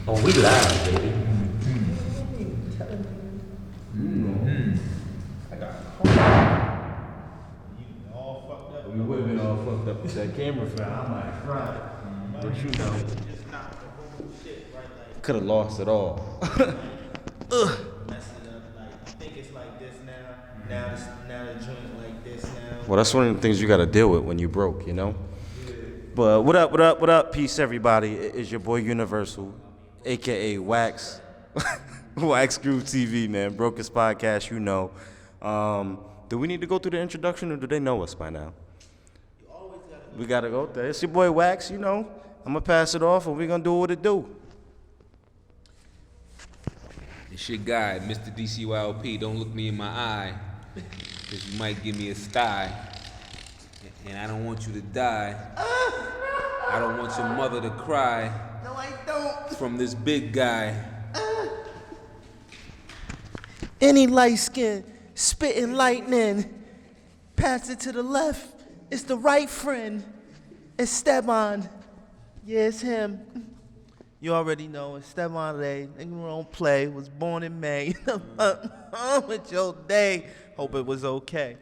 Oh, we live, baby. I got a You all fucked up. We would have been all fucked up with that camera fam. I might cry. What you know? Just knocked the whole shit right like Could have lost it all. messing it up. Like you think it's like this now. Now the joint like this now. Well, that's one of the things you got to deal with when you broke, you know? But what up? Peace, everybody. It's your boy Universal, a.k.a. Wax. Wax Groove TV, man. Brokest podcast, you know. Do we need to go through the introduction, or do they know us by now? We got to go there. It's your boy Wax, you know. I'm going to pass it off, and we're going to do what it do. It's your guy, Mr. DCYLP. Don't look me in my eye, because you might give me a sty. And I don't want you to die. I don't want your mother to cry. No, I don't. From this big guy. Any light skin, spitting lightning, pass it to the left, it's the right friend, Esteban, yeah, it's him. You already know, Esteban Lay, nigga don't play, was born in May. With your day, hope it was okay.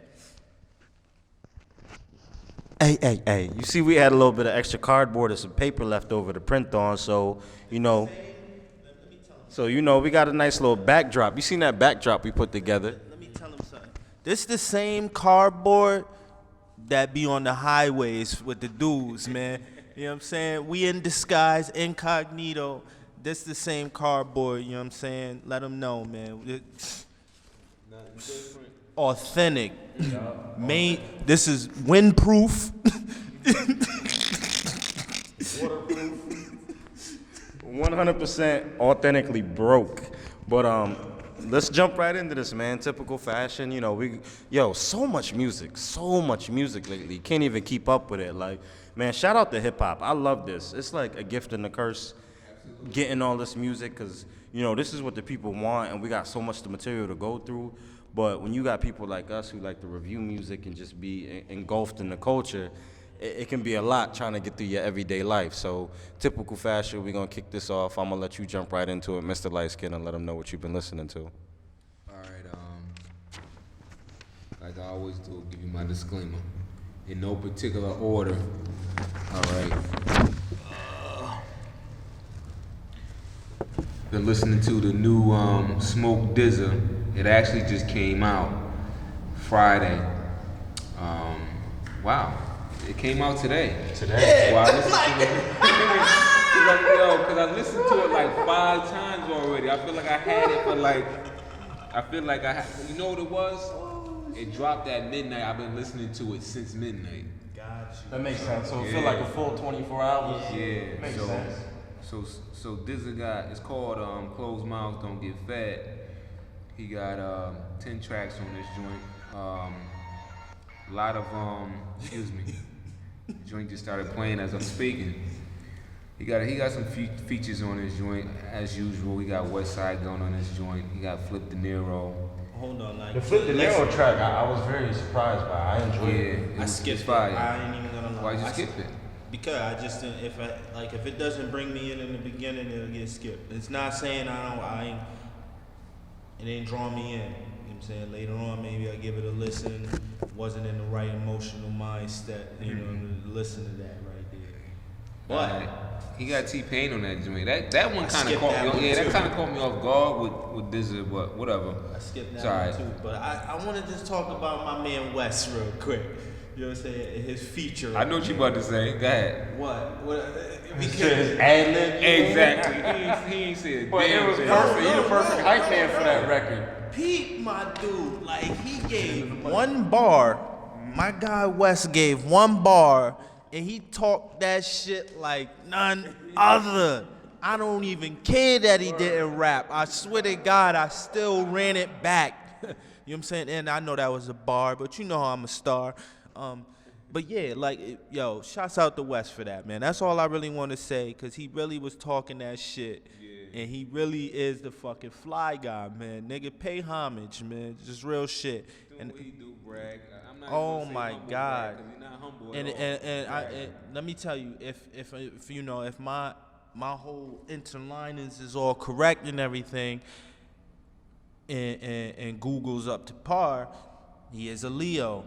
Hey. You see, we had a little bit of extra cardboard and some paper left over to print on, so, you know, we got a nice little backdrop. You seen that backdrop we put together? Let me tell him something. This the same cardboard that be on the highways with the dudes, man. You know what I'm saying? We in disguise, incognito. This the same cardboard, you know what I'm saying? Let them know, man. Authentic. This is windproof. Waterproof. 100% authentically broke. But let's jump right into this, man. Typical fashion, you know, so much music lately. Can't even keep up with it. Like, man, shout out to hip hop. I love this. It's like a gift and a curse getting all this music, because, you know, this is what the people want, and we got so much material to go through. But when you got people like us who like to review music and just be engulfed in the culture, it can be a lot trying to get through your everyday life. So, typical fashion, we're going to kick this off. I'm going to let you jump right into it, Mr. Lightskin, and let them know what you've been listening to. All right, like I always do, I'll give you my disclaimer. In no particular order. All right. Been listening to the new Smoke Dizza. It actually just came out Friday. Wow. It came out today. Today? Well, I listened to it. Because I listened to it like 5 times already. I feel like I had it for you know what it was? It dropped at midnight. I've been listening to it since midnight. Got you. That makes sense. So it feel like a full 24 hours? Yeah. Makes sense. So Dizza got, it's called Closed Mouths Don't Get Fed. He got 10 tracks on this joint. A lot of the joint just started playing as I'm speaking. He got some features on this joint as usual. We got Westside going on this joint. He got Flip De Niro. Hold on, like The Flip De Niro track, I was very surprised by. I enjoyed it. I skipped it. Fire. I ain't even gonna lie. Why'd you skip it? Because I just didn't. If it doesn't bring me in the beginning, it'll get skipped. It's not saying it ain't drawing me in. You know what I'm saying? Later on, maybe I give it a listen. Wasn't in the right emotional mindset, you know, to listen to that right there. But He got T-Pain on that joint. That one kind of skipped caught that me. one Yeah, too. that kind of caught me off guard with Dizza, but whatever. I skipped that Sorry. one too. But I want to just talk about my man Wes real quick. You know what I'm saying? His feature. I know what you about to say. Go ahead. What? His ad-lib. Exactly. He ain't said a But it damn was thing. perfect. You the perfect hype man for that record. Pete, my dude, like he gave One bar, my guy Wes gave one bar, and he talked that shit like none other. I don't even care that he didn't rap. I swear to God, I still ran it back. You know what I'm saying? And I know that was a bar, but you know how I'm a star. But yeah, yo, shouts out to Wes for that, man. That's all I really want to say, because he really was talking that shit. And he really is the fucking fly guy, man. Nigga, pay homage, man. Just real shit. And what he do, brag. I'm not Oh gonna say my humble God. brag, 'cause he's not humble And at all. and, and, I, and let me tell you, if you know, if my my whole interlinings is all correct and everything, and Google's up to par, he is a Leo.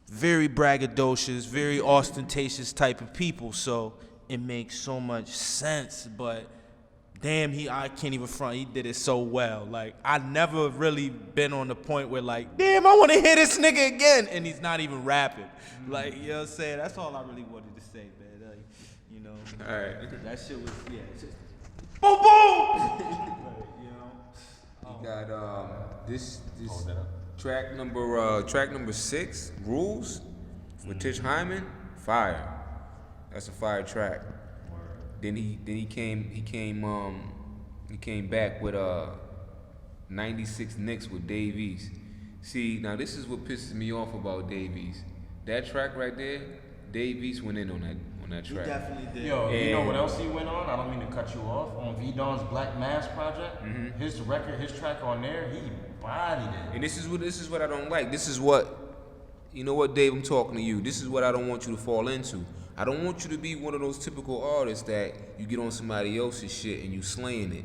Very braggadocious, very ostentatious type of people, so it makes so much sense. But damn, I can't even front, he did it so well. Like, I never really been on the point where like, damn, I want to hear this nigga again, and he's not even rapping. Like, you know what I'm saying? That's all I really wanted to say, man. Like, you know, All right. that shit was, yeah, it's just boom, boom. You know, You got this track number 6, Rules, with Tish Hyman, fire. That's a fire track. Then he came back with 96 Nicks with Dave East. See, now this is what pisses me off about Dave East. That track right there, Dave East went in on that he track. definitely did. Yo, you know what else he went on? I don't mean to cut you off. On V-Don's Black Mass project, his track on there, he bodied it. And this is what I don't like. This is what, you know what, Dave, I'm talking to you. This is what I don't want you to fall into. I don't want you to be one of those typical artists that you get on somebody else's shit and you slaying it.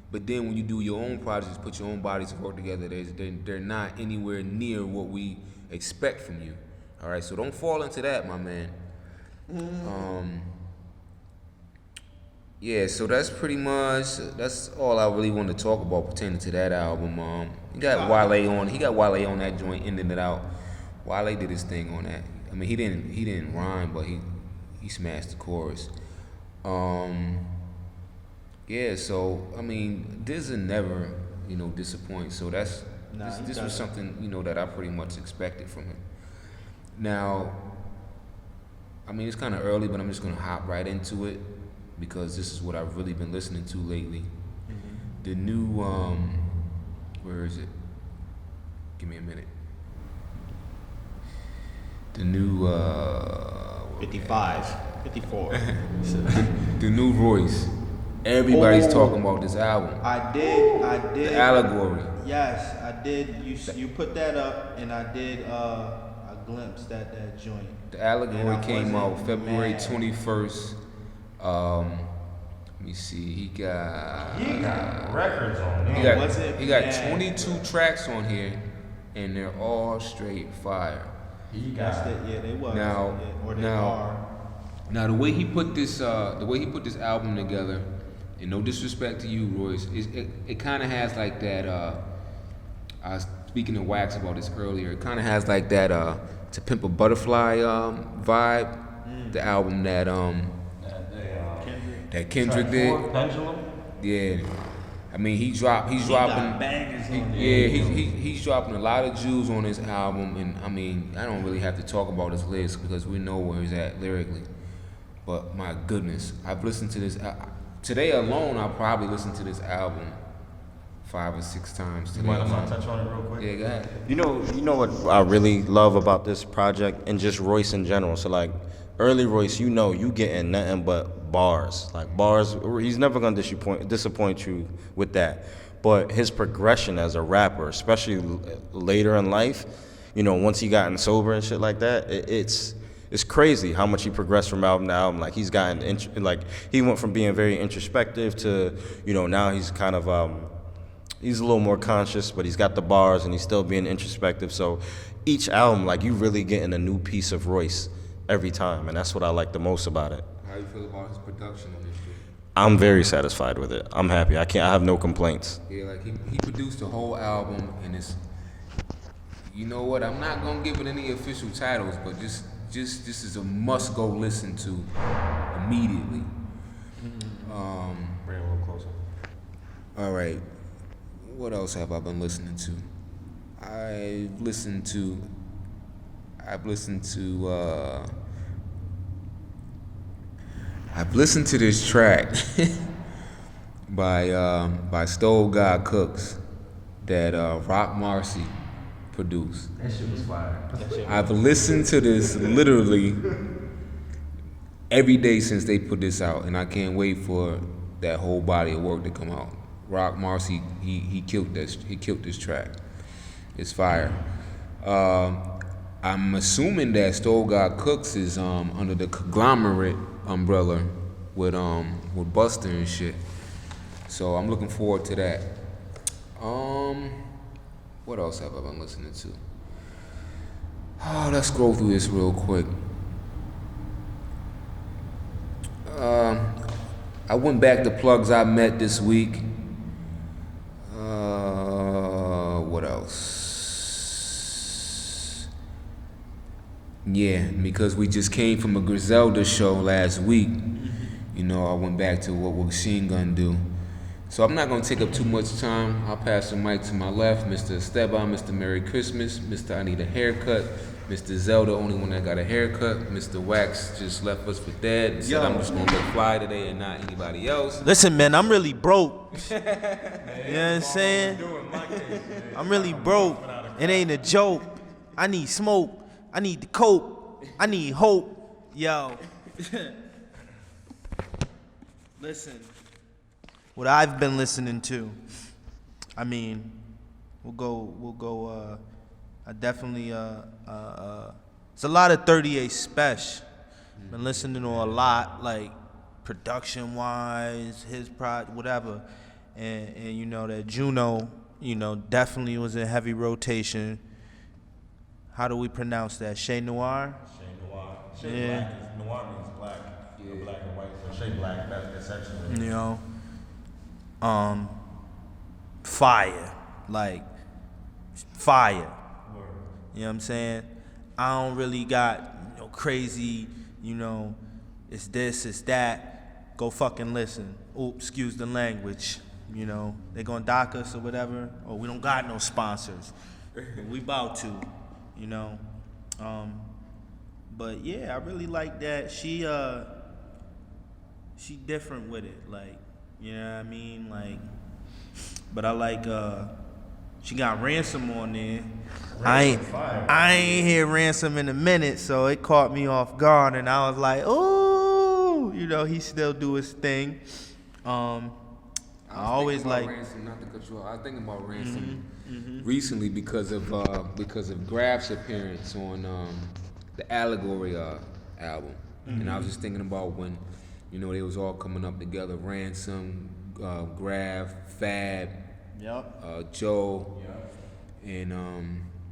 But then when you do your own projects, put your own bodies of work together, they're not anywhere near what we expect from you. All right, so don't fall into that, my man. Yeah, so that's all I really want to talk about pertaining to that album. He got Wale on that joint, ending it out. Wale did his thing on that. I mean, he didn't rhyme, but he smashed the chorus. Yeah, so I mean, Dizza never, disappoint. So this was something, that I pretty much expected from him. Now, I mean, it's kind of early, but I'm just gonna hop right into it because this is what I've really been listening to lately. Mm-hmm. The new, where is it? Give me a minute. The new, 55, 54. the new Royce. Everybody's talking about this album. I did. The Allegory. Yes, I did. You put that up, and I did. I glimpsed that joint. The Allegory came out February mad. 21st. Let me see. He got Records on there. he got 22 tracks on here, and they're all straight fire. Yeah, they was. Now, Yeah, or they now, are. Now the way he put this album together, and no disrespect to you, Royce, it kind of has like that. I was speaking to Wax about this earlier. It kind of has like that To Pimp a Butterfly vibe. The album that Kendrick did. Pendulum. Yeah, I mean he's dropping. Bangers on there. Yeah, he's dropping a lot of jewels on his album, and I mean I don't really have to talk about his lyrics because we know where he's at lyrically. But my goodness, I've listened to this today alone. I'll probably listen to this album 5 or 6 times today. You mind if I touch on it real quick? Yeah, go ahead. You know what I really love about this project and just Royce in general. So like early Royce, you getting nothing but bars. Like bars, he's never gonna disappoint you with that. But his progression as a rapper, especially later in life, once he gotten sober and shit like that, it's crazy how much he progressed from album to album. Like he's gotten he went from being very introspective to now he's kind of he's a little more conscious, but he's got the bars and he's still being introspective. So each album, like you really getting a new piece of Royce every time, and that's what I like the most about it. How you feel about his production on this shit? I'm very satisfied with it. I'm happy. I have no complaints. Yeah, like he produced the whole album, and it's, you know what? I'm not gonna give it any official titles, but just this is a must go listen to immediately. Bring it a little closer. All right, what else have I been listening to? I've listened to this track by Stole God Cooks that Rock Marcy produced. That shit was fire. I've listened to this literally every day since they put this out, and I can't wait for that whole body of work to come out. Rock Marcy, he killed this. He killed this track. It's fire. I'm assuming that Stole God Cooks is under the conglomerate umbrella with Buster and shit. So I'm looking forward to that. What else have I been listening to? Oh, let's scroll through this real quick. I went back to plugs I met this week. What else? Yeah, because we just came from a Griselda show last week. You know, I went back to what Machine Gun do. So I'm not gonna take up too much time. I'll pass the mic to my left, Mr. Esteban, Mr. Merry Christmas, Mr. I Need a Haircut, Mr. Zelda, only one that got a haircut. Mr. Wax just left us for dead and said I'm just gonna look fly today and not anybody else. Listen, man, I'm really broke. You know what I'm saying? I'm really broke. It ain't a joke. I need smoke. I need the coke. I need hope. Yo. Listen. What I've been listening to, I mean, we'll go, I definitely, it's a lot of 38 Special. Been listening to a lot, like, production-wise, his whatever. And you know, that Juno, you know, definitely was in heavy rotation. How do we pronounce that? Chez Noir? Chez Noir. Chez Black is, Noir means black. Yeah. Black and white. So Chez Black, that's essentially. You know? Fire, like fire. Word. You know what I'm saying? I don't really got crazy, it's this, it's that. Go fucking listen. Oops, excuse the language. They gonna dock us or whatever. Or we don't got no sponsors. But we about to, But yeah, I really like that. She different with it, like. You know what I mean? Like, but I like, she got Ransom on there. I ain't hear Ransom in a minute, so it caught me off guard, and I was like, ooh, he still do his thing. I always like Ransom, not to cut you off. I was thinking about Ransom recently because of Graf's appearance on the Allegory album, and I was just thinking about when. They was all coming up together. Ransom, Graf, Fab, Joe, and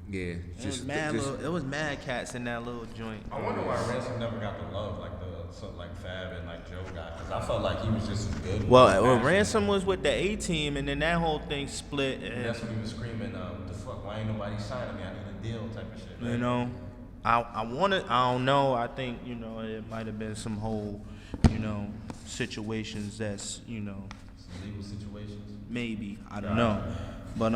yeah. It was mad cats in that little joint. I wonder why Ransom never got the love like Fab and like Joe got, because I felt like he was just as good. Well, Ransom was with the A-Team, and then that whole thing split. And that's when he was screaming, "The fuck? Why ain't nobody signing me? I need a deal," type of shit. I don't know. I think it might have been some whole. Situations that's, some legal situations. Maybe, I don't know. But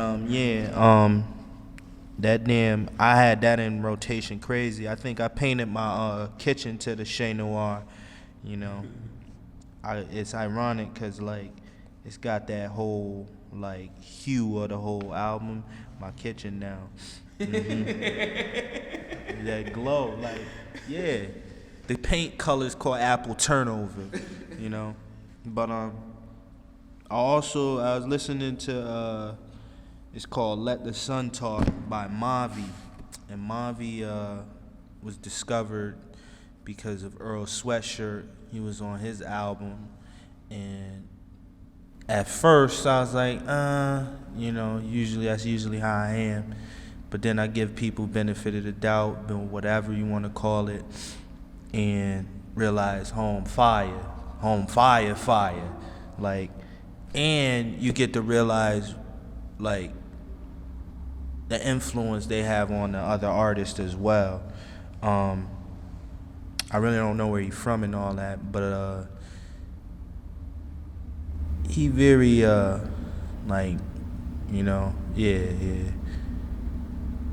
that damn, I had that in rotation crazy. I think I painted my kitchen to the Chez Noir, it's ironic because like it's got that whole like hue of the whole album, my kitchen now. That glow, like, yeah. The paint color's called apple turnover, But I was listening to it's called Let the Sun Talk by Mavi. And Mavi was discovered because of Earl Sweatshirt. He was on his album, and at first I was like, usually how I am. But then I give people benefit of the doubt, whatever you want to call it. And realize home fire, like, and you get to realize, like, the influence they have on the other artists as well. I really don't know where he's from and all that, but he very like, yeah.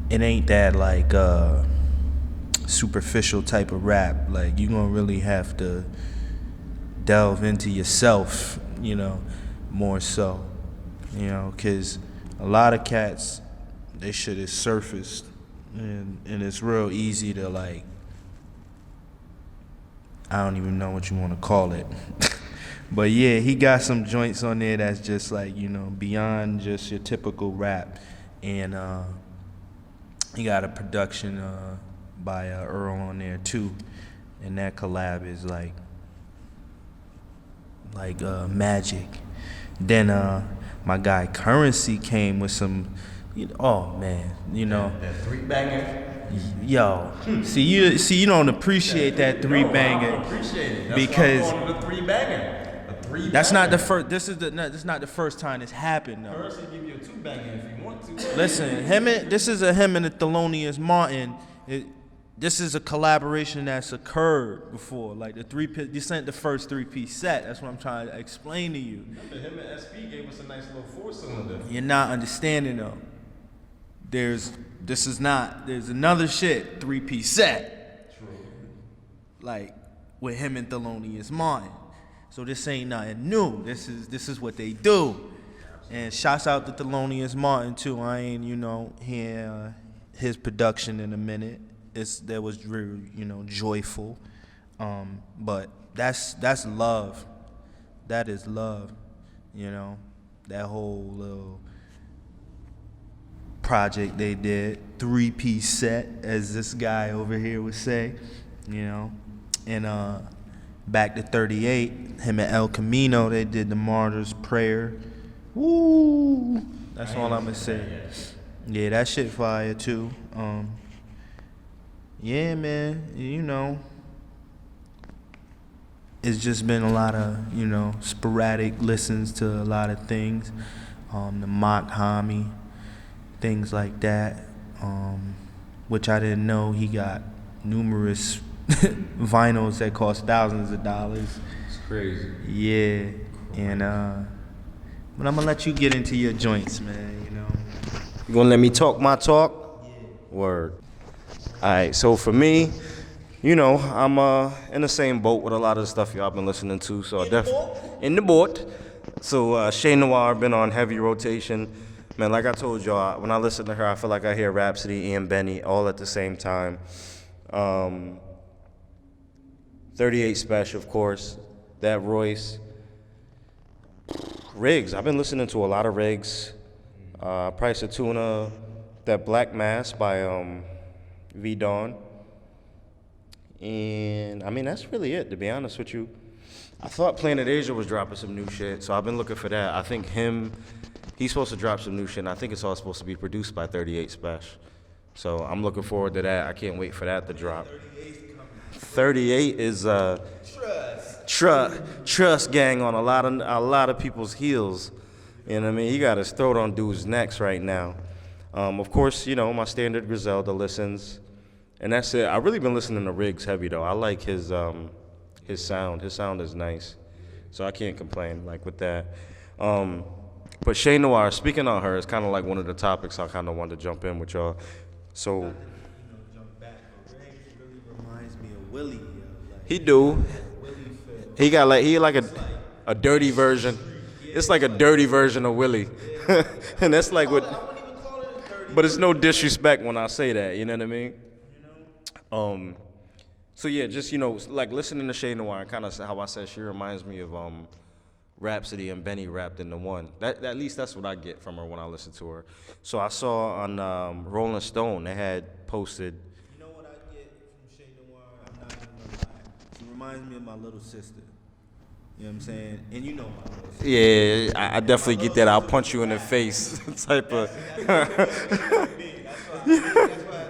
It ain't that like superficial type of rap. Like, you gonna really have to delve into yourself, more so, because a lot of cats, they shit is surfaced, and it's real easy to like, I don't even know what you want to call it. But yeah, he got some joints on there that's just like, beyond just your typical rap. And he got a production by Earl on there too. And that collab is like like Magic. Then my guy Currency came with some, oh man, That 3-banger. yo. See you don't appreciate that 3-banger. I don't appreciate it. That's Because why I'm calling it a 3-banger. A 3-banger. that's not the first. This is not the first time it's happened though. First, he give you a 2-banger if you want to. Listen, this is him and the Thelonious Martin. This is a collaboration that's occurred before. Like this ain't the first 3-piece set. That's what I'm trying to explain to you. Remember, him and SP gave us a nice little 4-cylinder. You're not understanding though. There's another shit 3-piece set. True. Like with him and Thelonious Martin. So this ain't nothing new. This is what they do. And shouts out to Thelonious Martin too. I ain't hear his production in a minute. That was very joyful. But that's love. That is love. That whole little project they did, 3-piece set, as this guy over here would say, and back to 38, him and El Camino, they did the Martyr's Prayer. Woo! That's all I'm gonna say. Yeah, that shit fire too. Yeah, man, it's just been a lot of, sporadic listens to a lot of things. The Mock Homie, things like that, which I didn't know he got numerous vinyls that cost thousands of dollars. It's crazy. Yeah, and but I'm gonna let you get into your joints, man. You gonna let me talk my talk? Yeah. Word. All right. So for me, I'm in the same boat with a lot of the stuff y'all been listening to. So in the boat. So Shay Noir been on heavy rotation. Man, like I told y'all, when I listen to her, I feel like I hear Rhapsody and Benny all at the same time. 38 Special, of course. That Royce. Riggs. I've been listening to a lot of Riggs. Price of Tuna. That Black Mass by V Dawn. And I mean, that's really it, to be honest with you. I thought Planet Asia was dropping some new shit, so I've been looking for that. I think he's supposed to drop some new shit, and I think it's all supposed to be produced by 38 Special. So I'm looking forward to that. I can't wait for that to drop. 38 is trust gang on a lot of people's heels. You know what I mean? He got his throat on dudes' necks right now. Of course, my standard Griselda listens. And that's it. I've really been listening to Riggs heavy though. I like his sound. His sound is nice. So I can't complain like with that. But Shay Noir, speaking on her, is kind of like one of the topics I kind of wanted to jump in with y'all. So Jump back, but Riggs really reminds me of Willie. he do. He like a dirty version. It's like a dirty version of Willie. And that's like what. But it's no disrespect when I say that. You know what I mean? So yeah, just like listening to Shay Noir, kind of how I said she reminds me of Rhapsody and Benny wrapped into one. At least that's what I get from her when I listen to her. So I saw on Rolling Stone they had posted. You know what I get from Shay Noir? I'm not gonna lie. She reminds me of my little sister. You know what I'm saying? And you know my little sister. Yeah, I definitely get that. I'll punch you in the face type of. That's why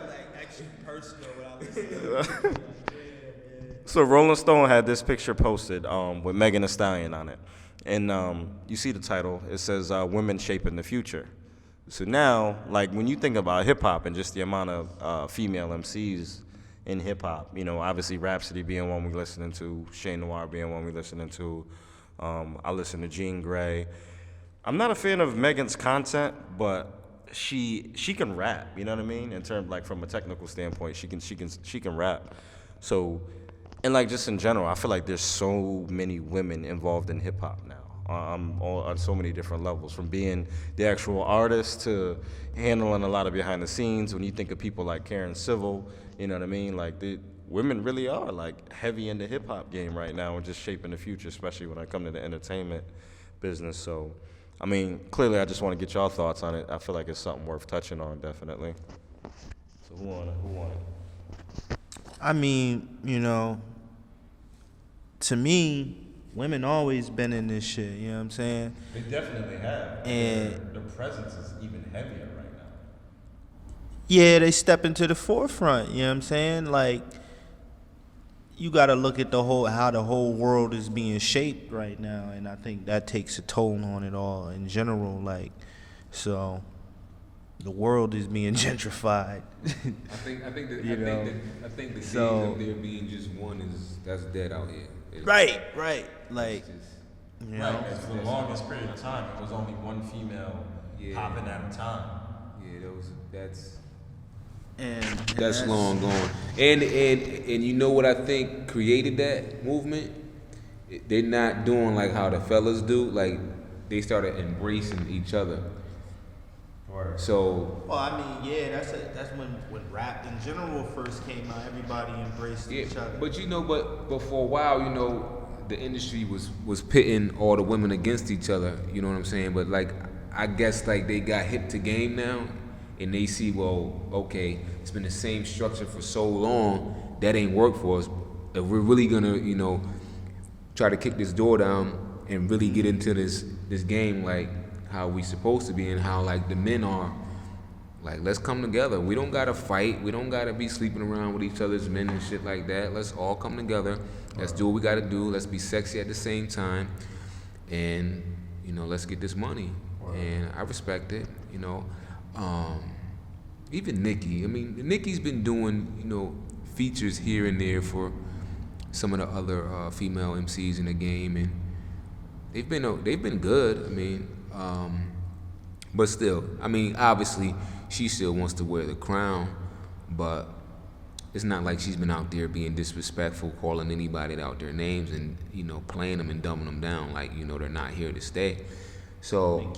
like actually personal when I listen to it. So Rolling Stone had this picture posted with Megan Thee Stallion on it. And you see the title. It says Women Shaping the Future. So now, like when you think about hip-hop and just the amount of female MCs in hip-hop, obviously Rhapsody being one we listening to, Shay Noir being one we listening to, I listen to Jean Grey. I'm not a fan of Megan's content, but she can rap, you know what I mean? In terms like from a technical standpoint, she can rap. So, and like just in general, I feel like there's so many women involved in hip hop now. On so many different levels, from being the actual artist to handling a lot of behind the scenes. When you think of people like Karen Civil, you know what I mean? Like the women really are like heavy in the hip hop game right now and just shaping the future, especially when I come to the entertainment business. So, I mean, clearly I just want to get y'all thoughts on it. I feel like it's something worth touching on, definitely. So who on it? I mean, to me, women always been in this shit, you know what I'm saying? They definitely have. And their presence is even heavier right now. yeah, they step into the forefront, you know what I'm saying? Like, you got to look at how the whole world is being shaped right now, and I think that takes a toll on it all in general. Like, so the world is being gentrified. I think the days So- of there being just one that's dead out here. Right. Like, It's just, you know, Right, 'cause for the longest period of time, it was only one female Yeah. popping at a time. yeah, that's and that's long gone. And you know what I think created that movement? They're not doing like how the fellas do. Like they started embracing each other. Word. So Well, I mean, yeah, that's when rap in general first came out. Everybody embraced yeah, each other. but but for a while, the industry was pitting all the women against each other. You know what I'm saying? But like I guess like they got hip to game now, and they see, well, okay, it's been the same structure for so long, that ain't work for us. If we're really gonna, try to kick this door down and really get into this game like how we supposed to be and how like the men are, like let's come together. We don't gotta fight. We don't gotta be sleeping around with each other's men and shit like that. Let's all come together. Let's do what we gotta do. Let's be sexy at the same time, and let's get this money. And I respect it. Even Nicki. I mean, Nicki's been doing features here and there for some of the other female MCs in the game, and they've been good. I mean, but still, I mean, obviously, she still wants to wear the crown, but it's not like she's been out there being disrespectful, calling anybody out their names, and playing them and dumbing them down like they're not here to stay. So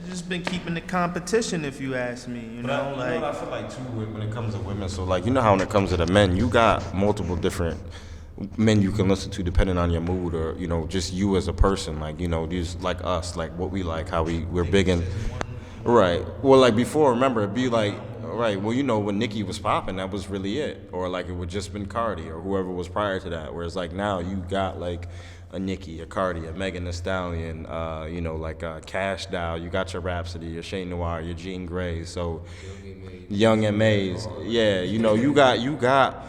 Just been keeping the competition, if you ask me. But I feel like too when it comes to women. So like how when it comes to the men, you got multiple different men you can listen to depending on your mood or just you as a person. Like just like us, like what we like, how we're big in. Right. Well, like before, remember it'd be like right. Well, when Nicki was popping, that was really it, or like it would just been Cardi or whoever was prior to that. Whereas like now you got like a Nicki, a Cardi, a Megan Thee Stallion, like Cash Dow. You got your Rhapsody, your Shane Noir, your Jean Grey. So Young and Maze. Yeah, you got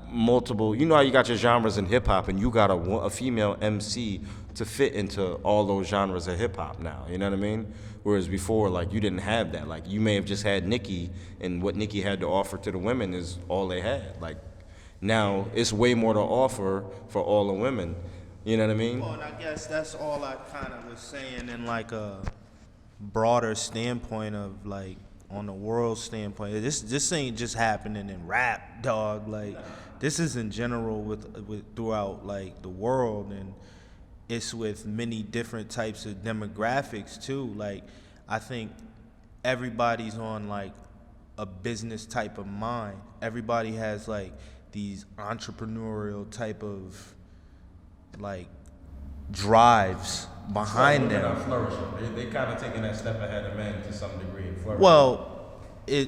multiple. You know how you got your genres in hip hop, and you got a female MC to fit into all those genres of hip hop now. You know what I mean? Whereas before, like you didn't have that. Like you may have just had Nicki, and what Nicki had to offer to the women is all they had. Like now it's way more to offer for all the women. You know what I mean? Well, and I guess that's all I kind of was saying in like a broader standpoint of like on the world standpoint. This ain't just happening in rap, dog. Like this is in general with throughout like the world, and it's with many different types of demographics too. Like I think everybody's on like a business type of mind. Everybody has like these entrepreneurial type of like drives behind Women them. are flourishing. They kind of taking that step ahead of men to some degree. And flourishing. Well,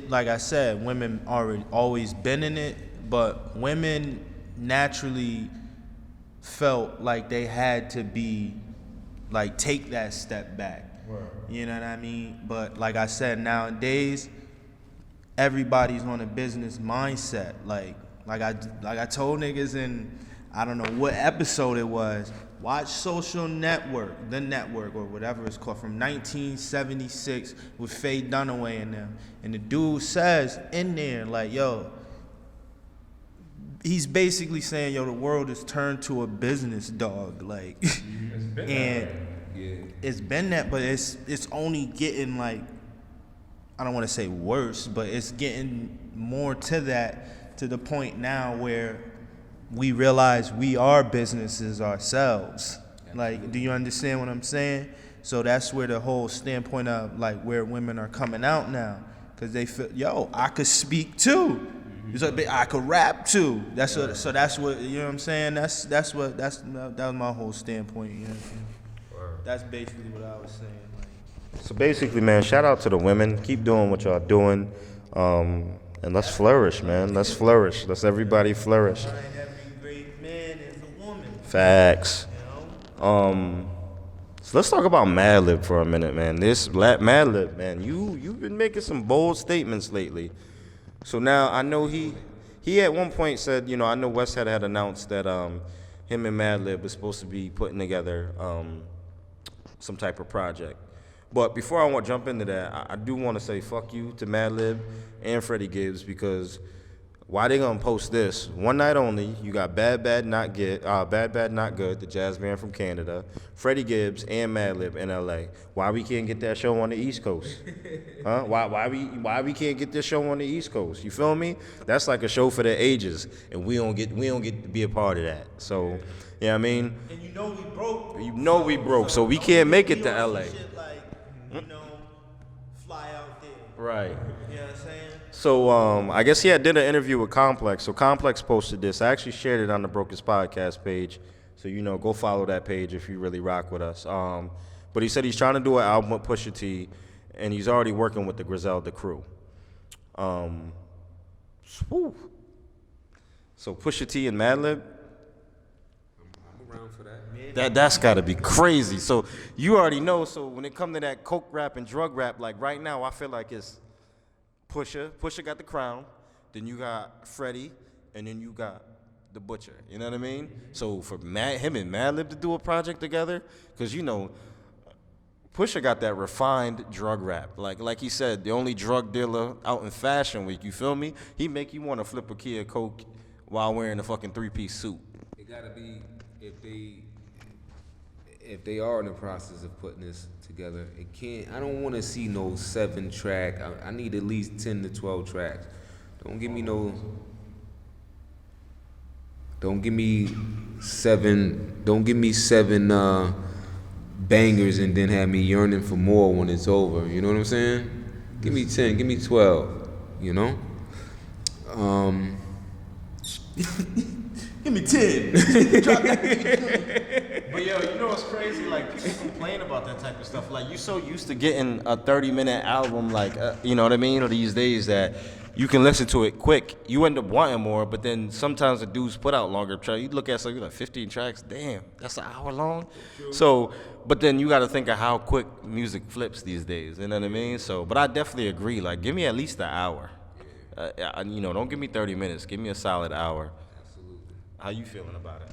like I said, women always been in it, but women naturally felt like they had to be like take that step back. Word. You know what I mean? But like I said, nowadays everybody's on a business mindset. Like I told niggas in I don't know what episode it was. Watch Social Network, The Network, or whatever it's called, from 1976 with Faye Dunaway and them. And the dude says in there, like, yo, he's basically saying, yo, the world has turned to a business, dog. Like, It's been that and way. it's been that, but it's only getting like, I don't want to say worse, but it's getting more to that, to the point now where we realize we are businesses ourselves. Like, do you understand what I'm saying? So that's where the whole standpoint of like where women are coming out now, because they feel, yo, I could speak too. It's like, I could rap too. That's what. So that's what, you know what I'm saying. That was my whole standpoint. You know what I'm saying? That's basically what I was saying. Like, So basically, man, shout out to the women. Keep doing what y'all doing, and let's flourish, man. Let's flourish. Let's everybody flourish. every great man is a woman. Facts. You know? So let's talk about Madlib for a minute, man. This Madlib, man, you've been making some bold statements lately. So now I know he at one point said, you know, I know West had announced that him and Madlib was supposed to be putting together some type of project. But before I want to jump into that, I do want to say fuck you to Madlib and Freddie Gibbs, because why they gonna post this? One night only. You got Bad Bad Not Good, the jazz band from Canada, Freddie Gibbs and Madlib in L.A. Why we can't get that show on the East Coast? Huh? Why we can't get this show on the East Coast? You feel me? That's like a show for the ages, and we don't get to be a part of that. So, yeah, I mean. And you know we broke. You know we broke, so we can't make it to L.A. Shit like, you know, fly out there. Right. You know what I'm saying? So I guess he did an interview with Complex. So Complex posted this. I actually shared it on the Brokest podcast page. So, you know, go follow that page if you really rock with us. But he said he's trying to do an album with Pusha T, and he's already working with the Griselda crew. Whew. So Pusha T and Madlib, I'm around for that. that's got to be crazy. So you already know. So when it come to that coke rap and drug rap, like right now, I feel like it's Pusha got the crown, then you got Freddie, and then you got the Butcher. You know what I mean? So for him and Madlib to do a project together, because you know, Pusha got that refined drug rap. Like he said, the only drug dealer out in Fashion Week. You feel me? He make you want to flip a key of coke while wearing a fucking 3-piece suit. It gotta be if they are in the process of putting this together. It can't. I don't want to see no 7-track. I need at least 10 to 12 tracks. Don't give me no. Don't give me seven. Don't give me 7 bangers and then have me yearning for more when it's over. You know what I'm saying? Give me 10. Give me 12. You know. Give me 10. Drop that. But yo, you know what's crazy? Like, people complain about that type of stuff. Like, you so used to getting a 30-minute album, like, you know what I mean? Or these days that you can listen to it quick. You end up wanting more, but then sometimes the dudes put out longer tracks. You look at something like 15 tracks, damn, that's an hour long. So, but then you got to think of how quick music flips these days. You know what I mean? So, but I definitely agree. Like, give me at least an hour. You know, don't give me 30 minutes. Give me a solid hour. Absolutely. How you feeling about it?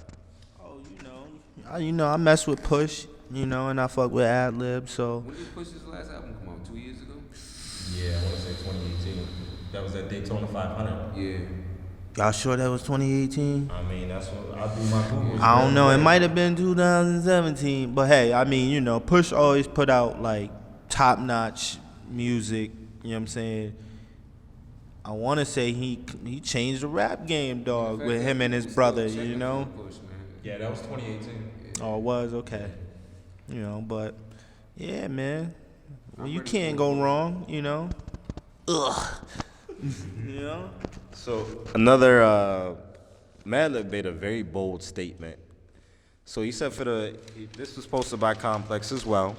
I mess with Push, you know, and I fuck with Ad-Lib, so. When did Push's last album come out? 2 years ago? Yeah, I want to say 2018. That was at Daytona 500. Yeah. Y'all sure that was 2018? I mean, that's what I'll do my Googles. I don't know. It might have been 2017, but hey, I mean, you know, Push always put out like top-notch music. You know what I'm saying? I want to say he changed the rap game, dog, with him and his brother. You know? Yeah, that was 2018. Oh, it was okay. You know, but yeah, man. Well, you can't go wrong. You know? Ugh. You know? So another Madlib made a very bold statement. So he said this was posted by Complex as well.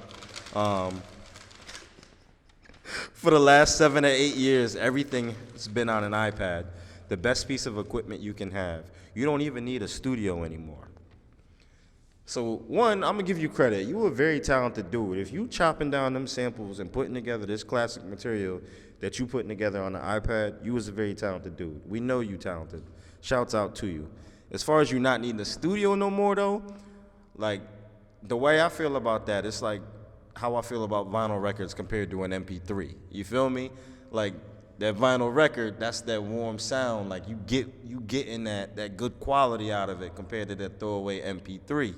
For the last 7 or 8 years, everything has been on an iPad. The best piece of equipment you can have. You don't even need a studio anymore. So one, I'm gonna give you credit. You a very talented dude. If you chopping down them samples and putting together this classic material that you putting together on the iPad, you was a very talented dude. We know you talented. Shouts out to you. As far as you not needing a studio no more though, like the way I feel about that, it's like how I feel about vinyl records compared to an MP3. You feel me? Like that vinyl record, that's that warm sound. Like you getting that good quality out of it compared to that throwaway MP3.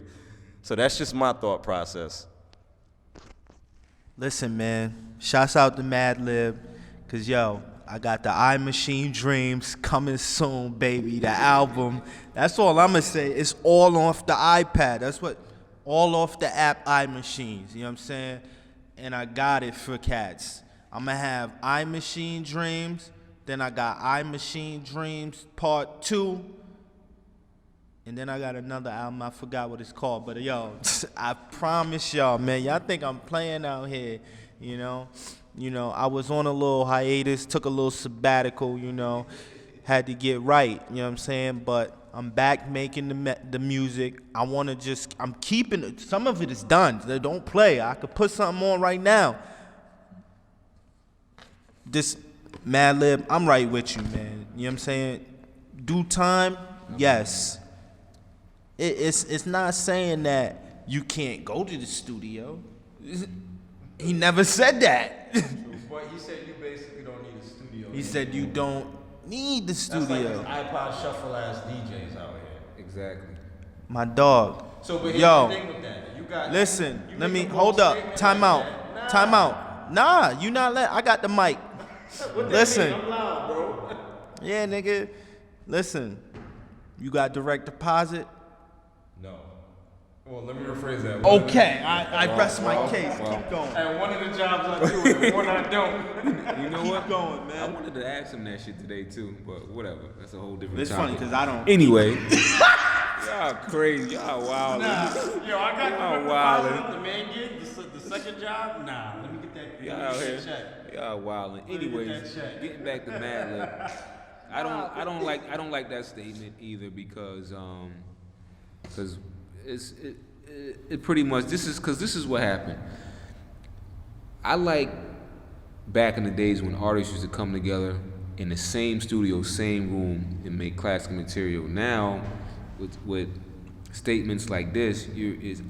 So that's just my thought process. Listen, man. Shouts out to Madlib, cause yo, I got the I Machine Dreams coming soon, baby. The album. That's all I'ma say. It's all off the iPad. That's what. All off the app iMachines. You know what I'm saying? And I got it for cats. I'ma have iMachine Dreams. Then I got iMachine Dreams Part 2. And then I got another album, I forgot what it's called. But yo, I promise y'all, man, y'all think I'm playing out here, you know? You know, I was on a little hiatus, took a little sabbatical, you know. had to get right, you know what I'm saying? But I'm back making the music. I want to I'm keeping it. Some of it is done. They don't play. I could put something on right now. This Mad Lib, I'm right with you, man. You know what I'm saying? Due time, yes. It's not saying that you can't go to the studio. He never said that. But he said you basically don't need a studio. He said you don't need the studio. That's like iPod shuffle ass DJs out here. Exactly. My dog. So, but here's Yo, the thing with that. You got. listen, you let me make a hold bold up. statement Time like out. that. Time out. Nah, you not let. I got the mic. What that Listen. mean? I'm loud, bro. Yeah, nigga. Listen. You got direct deposit? No. Well, let me rephrase that. Okay, I rest my case. Keep going. And one of the jobs I do, and one I don't. You know Keep what? going, I man. wanted to ask him that shit today too, but whatever. That's a whole different It's topic. funny because I don't. Anyway, y'all crazy. Y'all wild. Yo, I got Y'all the wildin'. the main gig, the second job. Nah, let me get that. Y'all let out me get here. that check. Y'all wildin'. me get Anyways, that check. getting back to Mad Lib. I don't like that statement either because it pretty much this is what happened. I like back in the days when artists used to come together in the same studio, same room, and make classic material. Now, with statements like this,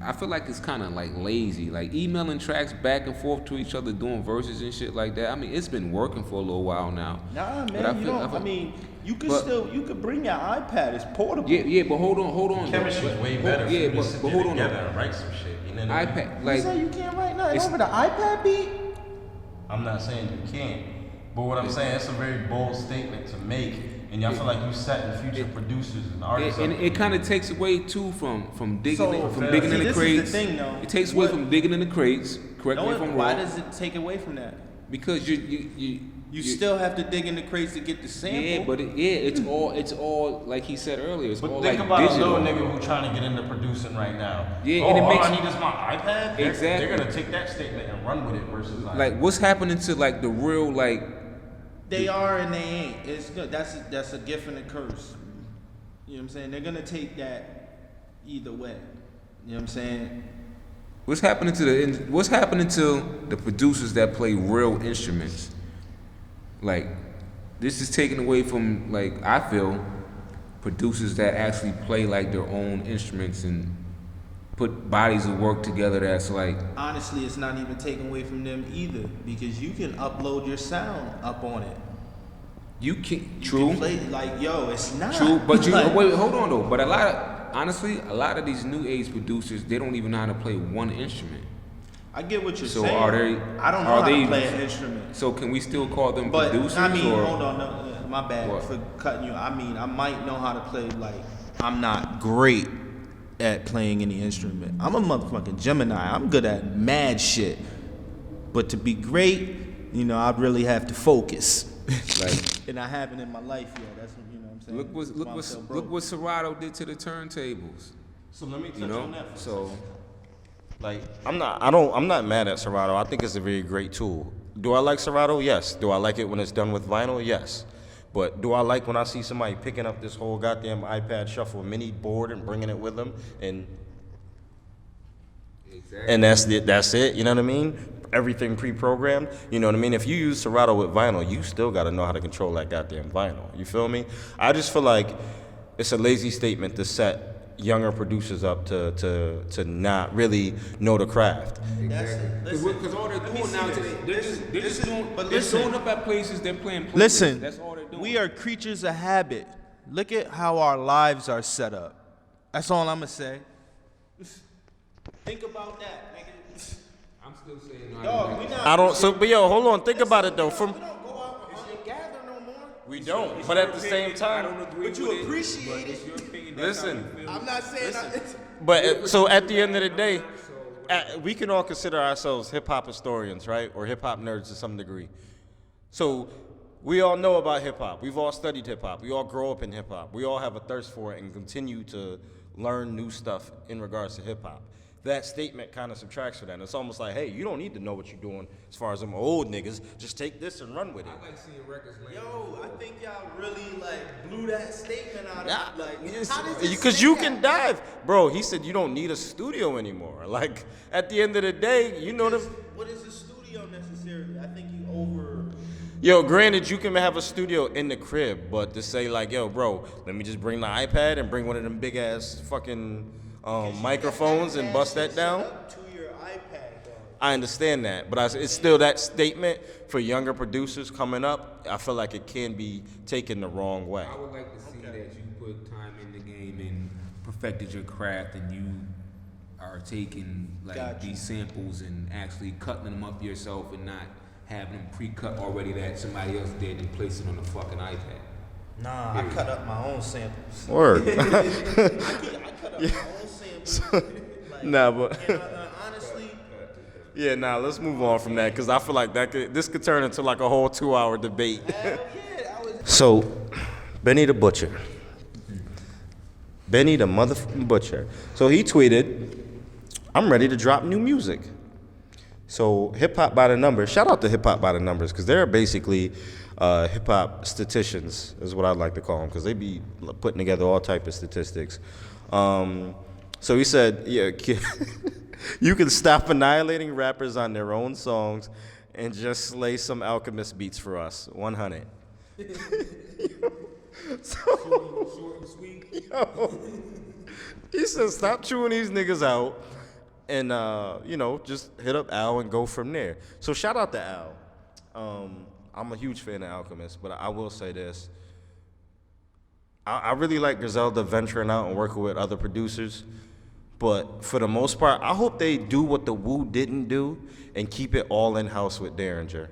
I feel like it's kind of like lazy, like emailing tracks back and forth to each other, doing verses and shit like that. I mean, it's been working for a little while now. Nah, man. But I feel- I mean, you can but- you could bring your iPad. It's portable. Yeah, but hold on. Chemistry is though. way Hold- better. Yeah, for you to sit but there hold on. together though. and write some shit. You know what I mean? iPad, You like say you can't write nothing it's- over the iPad beat? I'm not saying you can't, but what I'm saying, it's a very bold statement to make, and y'all feel like you setting future producers and artists. and up. it kind of takes away too from digging So, digging in see, the this is the crates. thing, though. It takes away What- from digging in the crates. Correct me if I'm Why wrong. does it take away from that? Because You still have to dig in the crates to get the sample. yeah, but it's all like he said earlier. It's But all think like about digital. a little nigga who trying to get into producing right now. Yeah, oh, and it all makes- I need is my iPad. Exactly. They're gonna take that statement and run with it versus Like what's happening to like the real like They are and they ain't. It's good. That's a gift and a curse. You know what I'm saying? They're gonna take that either way. You know what I'm saying? what's happening to the producers that play real instruments? Like this is taken away from like I feel producers that actually play like their own instruments and put bodies of work together that's like Honestly, it's not even taken away from them either because you can upload your sound up on it. you can You true can play like it's not. true but you Like, wait hold on though but a lot of these new age producers they don't even know how to play one instrument. I get what you're So saying. are they- I don't know are how they- to play an instrument. So can we still call them But producers I mean, or hold on, no, my bad What? for cutting you. I mean, I might know how to play. Like, I'm not great at playing any instrument. I'm a motherfucking Gemini. I'm good at mad shit. But to be great, I'd really have to focus. like And I haven't in my life yet. That's you know what I'm saying. That's why I'm so broke. look what Serato did to the turntables. So let me touch You know? on that. For a So second. Like I'm not mad at Serato. I think it's a very great tool. Do I like Serato? Yes. Do I like it when it's done with vinyl? Yes. But do I like when I see somebody picking up this whole goddamn iPad Shuffle mini board and bringing it with them and that's it, you know what I mean? Everything pre-programmed, you know what I mean? If you use Serato with vinyl, you still got to know how to control that goddamn vinyl. You feel me? I just feel like it's a lazy statement to set younger producers up to not really know the craft. because all they're doing now today, they're showing up at places, they're playing playlists. Listen, That's all they're doing. we are creatures of habit. Look at how our lives are set up. That's all I'm gonna say. Think about that, nigga. I'm still saying no. Dog, we not. I don't. So, but yo, hold on. Think about it though. From We don't go out and hunt and gather no more. we don't. But at the same I time, don't agree But you with appreciate but it. it's your opinion. That's how Listen. you feel. I'm not saying. but so at the end of the day, we can all consider ourselves hip hop historians, right, or hip hop nerds to some degree. So we all know about hip hop. We've all studied hip hop. We all grow up in hip hop. We all have a thirst for it and continue to learn new stuff in regards to hip hop. that statement kind of subtracts for that. And it's almost like, hey, you don't need to know what you're doing as far as them old niggas. Just take this and run with it. I like seeing records land. Yo, I think y'all really like blew that statement out of like. Because you can dive. Bro, he said you don't need a studio anymore. Like, at the end of the day, you know the... What is a studio necessarily? I think you over... Yo, granted, you can have a studio in the crib, but to say like, yo, bro, let me just bring the iPad and bring one of them big ass fucking microphones and bust that down. To your iPad, dog. I understand that, but it's still that statement for younger producers coming up. I feel like it can be taken the wrong way. I would like to see that you put time in the game and perfected your craft, and you are taking like these samples and actually cutting them up yourself and not having them pre-cut already that somebody else did and place it on the fucking iPad. Nah, I cut up my own samples. Word. I cut up my own samples. Like, Nah, but and honestly, yeah, nah. Let's move on from that because I feel like this could turn into like a whole 2-hour debate. So, Benny the Butcher. Benny the motherfucking Butcher. So he tweeted, "I'm ready to drop new music." So Hip Hop by the Numbers, shout out to Hip Hop by the Numbers, because they're basically hip hop statisticians, is what I'd like to call them, because they be putting together all type of statistics. So he said, yeah, you can stop annihilating rappers on their own songs and just slay some Alchemist beats for us. 100. Short and sweet. Yo, he said, stop chewing these niggas out. And, just hit up Al and go from there. So shout out to Al. I'm a huge fan of Alchemist, but I will say this. I really like Griselda venturing out and working with other producers. But for the most part, I hope they do what the Wu didn't do and keep it all in-house with Derringer.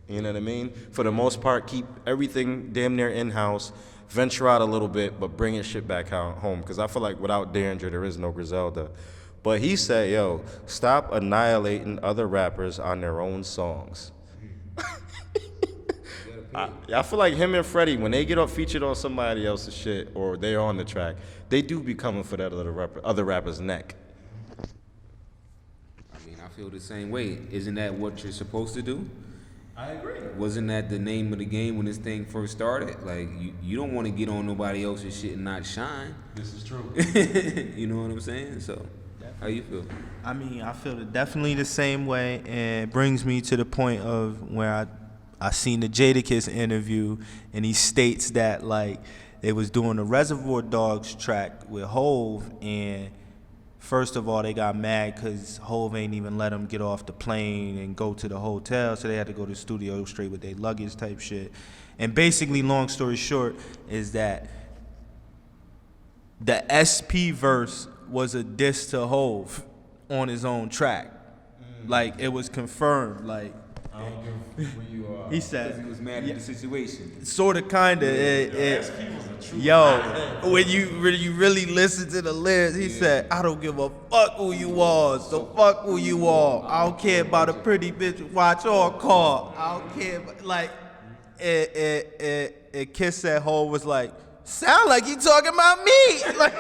You know what I mean? For the most part, keep everything damn near in-house, venture out a little bit, but bring your shit back home. Because I feel like without Derringer, there is no Griselda. But he said, yo, stop annihilating other rappers on their own songs. I feel like him and Freddie, when they get up featured on somebody else's shit or they're on the track, they do be coming for that other rapper's neck. I mean, I feel the same way. Isn't that what you're supposed to do? I agree. Wasn't that the name of the game when this thing first started? Like, you don't want to get on nobody else's shit and not shine. This is true. You know what I'm saying? So, how you feel? I mean, I feel definitely the same way, and it brings me to the point of where I seen the Jadakiss interview, and he states that like they was doing the Reservoir Dogs track with Hove, and first of all they got mad because Hove ain't even let them get off the plane and go to the hotel, so they had to go to the studio straight with their luggage type shit. And basically, long story short, is that the SP verse was a diss to Hove on his own track. Like, it was confirmed. Like, I don't give where you are. he said, Because he was mad at the situation. sort of, kind of. When you really listen to the lyrics, he said, I don't give a fuck who you are, so fuck who you are. I don't care about a pretty bitch, watch or call. I don't care, like, Kiss that Hole was like, sound like you talking about me. Like,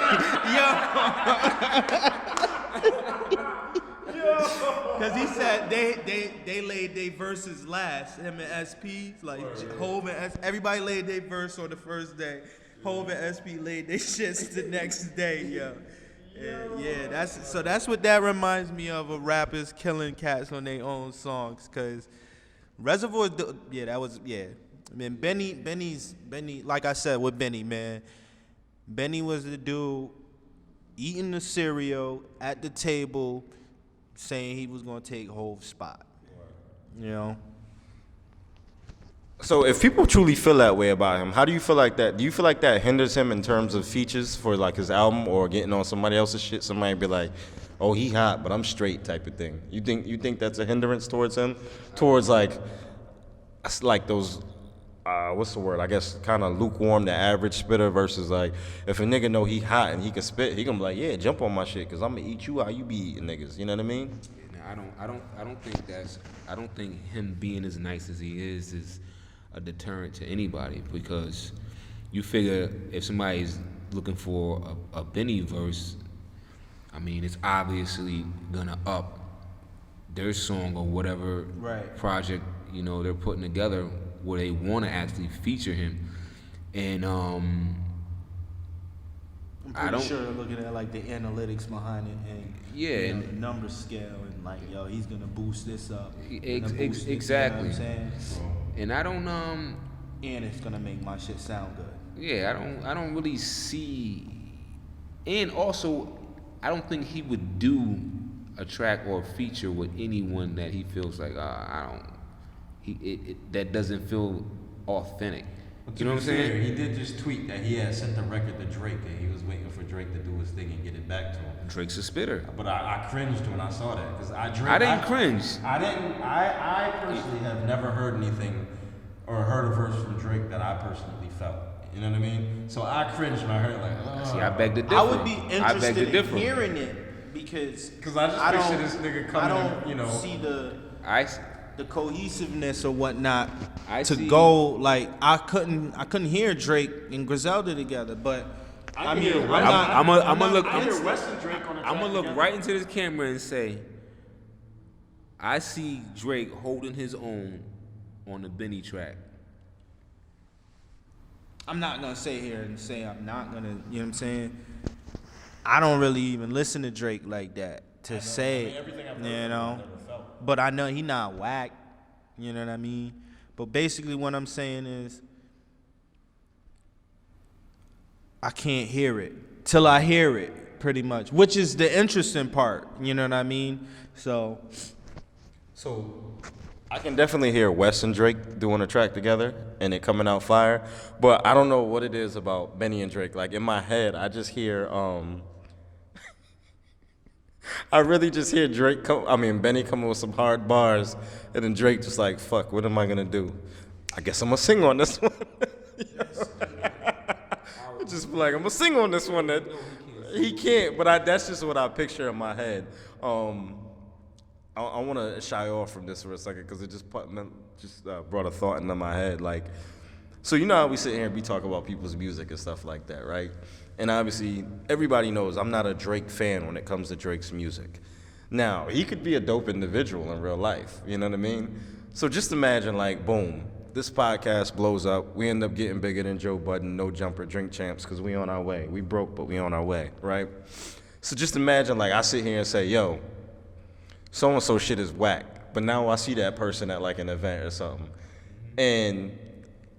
Because he said they laid their verses last, him and SPs, like Hove and everybody laid their verse on the first day. Hove and SP laid their shits the next day, yo. Yeah, that's what that reminds me of rappers killing cats on their own songs. Cause Reservoir, I mean, Benny, like I said with Benny, man, Benny was the dude eating the cereal at the table, saying he was gonna take Hove's spot. You know. So if people truly feel that way about him, how do you feel like that? Do you feel like that hinders him in terms of features for like his album or getting on somebody else's shit? Somebody be like, "Oh, he hot, but I'm straight," type of thing. You think that's a hindrance towards him, towards like those. What's the word? I guess kind of lukewarm, the average spitter versus like if a nigga know he hot and he can spit, he gonna be like, yeah, jump on my shit, cause I'm gonna eat you how you be eating niggas. You know what I mean? I don't think him being as nice as he is a deterrent to anybody, because you figure if somebody's looking for a Benny verse, I mean, it's obviously gonna up their song or whatever Right. project, you know, they're putting together where they want to actually feature him. And I'm I pretty don't- sure looking at like the analytics behind it and Yeah, you know, and- the number scale and like, yo, he's gonna boost this up. Ex- gonna boost it, exactly. You know what I'm saying? and I don't And it's gonna make my shit sound good. yeah, I don't really see, and also I don't think he would do a track or a feature with anyone that he feels like that doesn't feel authentic. You know what I'm saying? He did just tweet that he had sent the record to Drake and he was waiting for Drake to do his thing and get it back to him. Drake's a spitter. But I cringed when I saw that because I didn't cringe. I didn't. I personally have never heard anything or heard a verse from Drake that I personally felt. You know what I mean? So I cringed when I heard like. Oh. See, I beg to differ. I would be I beg interested to in differ. hearing it because I just picture this nigga coming I don't in, you know. see I the cohesiveness or whatnot I to see- go like I couldn't hear Drake and Griselda together, but I mean I'm gonna look. I hear West and Drake on the I'm track gonna look together. right into this camera and say, I see Drake holding his own on the Benny track. I'm not gonna sit here and say I'm not gonna, you know what I'm saying? I don't really even listen to Drake like that to say, everything I've heard you from him, know. I've never felt. But I know he not whack, you know what I mean? But basically what I'm saying is I can't hear it till I hear it, pretty much, which is the interesting part, you know what I mean? So I can definitely hear Wes and Drake doing a track together and it coming out fire, but I don't know what it is about Benny and Drake. Like in my head, I just hear I really just hear Benny coming with some hard bars, and then Drake just like, fuck, what am I gonna do? I guess I'm gonna sing on this one. Just be like, I'm gonna sing on this one that he can't, but that's just what I picture in my head. I want to shy off from this for a second because it just brought a thought into my head. Like, so you know how we sit here and we talk about people's music and stuff like that, right? And obviously, everybody knows I'm not a Drake fan when it comes to Drake's music. Now, he could be a dope individual in real life, you know what I mean? So just imagine, like, boom, this podcast blows up. We end up getting bigger than Joe Budden, No Jumper, Drink Champs, because we on our way. We broke, but we on our way, right? So just imagine, like, I sit here and say, yo, so-and-so shit is whack. But now I see that person at, like, an event or something. And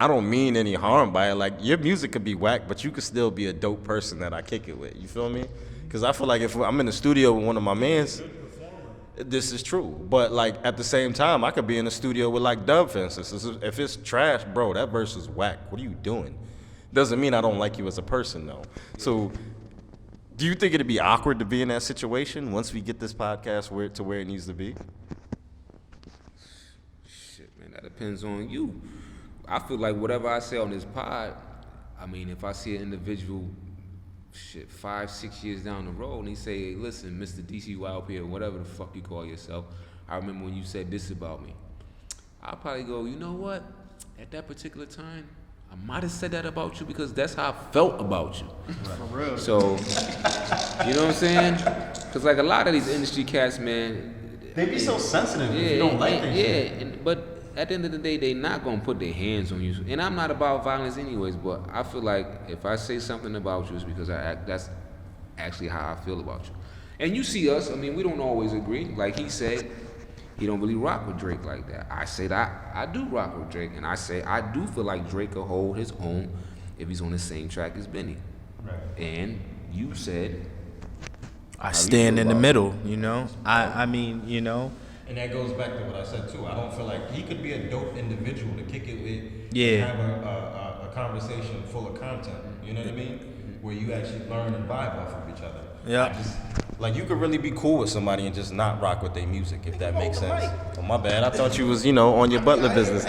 I don't mean any harm by it. Like, your music could be whack, but you could still be a dope person that I kick it with. You feel me? Because I feel like if I'm in the studio with one of my mans, this is true. But, like, at the same time, I could be in the studio with, like, Dub, for instance. If it's trash, bro, that verse is whack. What are you doing? Doesn't mean I don't like you as a person, though. So do you think it'd be awkward to be in that situation once we get this podcast where it needs to be? Shit, man, that depends on you. I feel like whatever I say on this pod, I mean, if I see an individual, 5-6 years down the road, and he say, hey, listen, Mr. DCYLP or whatever the fuck you call yourself, I remember when you said this about me. I'll probably go, you know what? At that particular time, I might have said that about you because that's how I felt about you. for real. So, you know what I'm saying? Because like a lot of these industry cats, man, They be so sensitive if you don't like that shit. but at the end of the day, they not gonna put their hands on you. And I'm not about violence anyways, but I feel like if I say something about you, it's because that's actually how I feel about you. And you see us, I mean, we don't always agree. Like he said, he don't really rock with Drake like that. I say that I do rock with Drake, and I say I do feel like Drake could hold his own if he's on the same track as Benny. Right. And you said I you stand feel in the about middle, you know? I mean, you know, And that goes back to what I said too. I don't feel like he could be a dope individual to kick it with. Yeah. And have a conversation full of content. You know what I mean? Where you actually learn and vibe off of each other. Yeah. Like you could really be cool with somebody and just not rock with their music, if that makes sense. Oh my bad. I thought you was, on your butler business.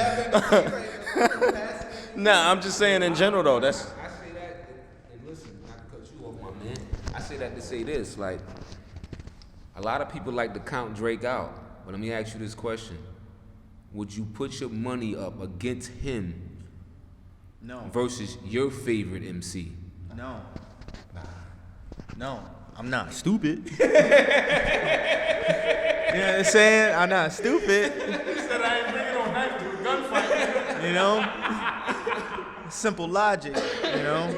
Nah, I'm just saying in general though. That's I say that, and listen, not to cut you off, my man. I say that to say this, like, a lot of people like to count Drake out. But let me ask you this question. Would you put your money up against him no, versus your favorite MC? no, no. I'm not stupid. You know what I'm saying? I'm not stupid. He said I ain't bringing no knife to a gunfight. You know? Simple logic, you know?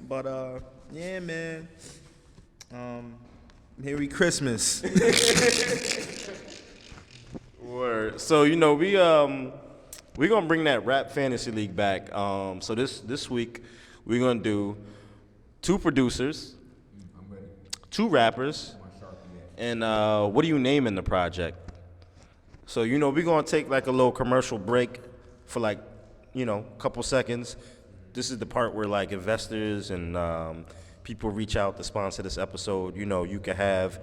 But yeah, man. Merry Christmas. Word. So you know we gonna bring that Rap Fantasy League back. So this week we're gonna do 2 producers, 2 rappers, and what do you name in the project? So you know we're gonna take like a little commercial break for like a couple seconds. This is the part where like investors and people reach out to sponsor this episode. You know, you can have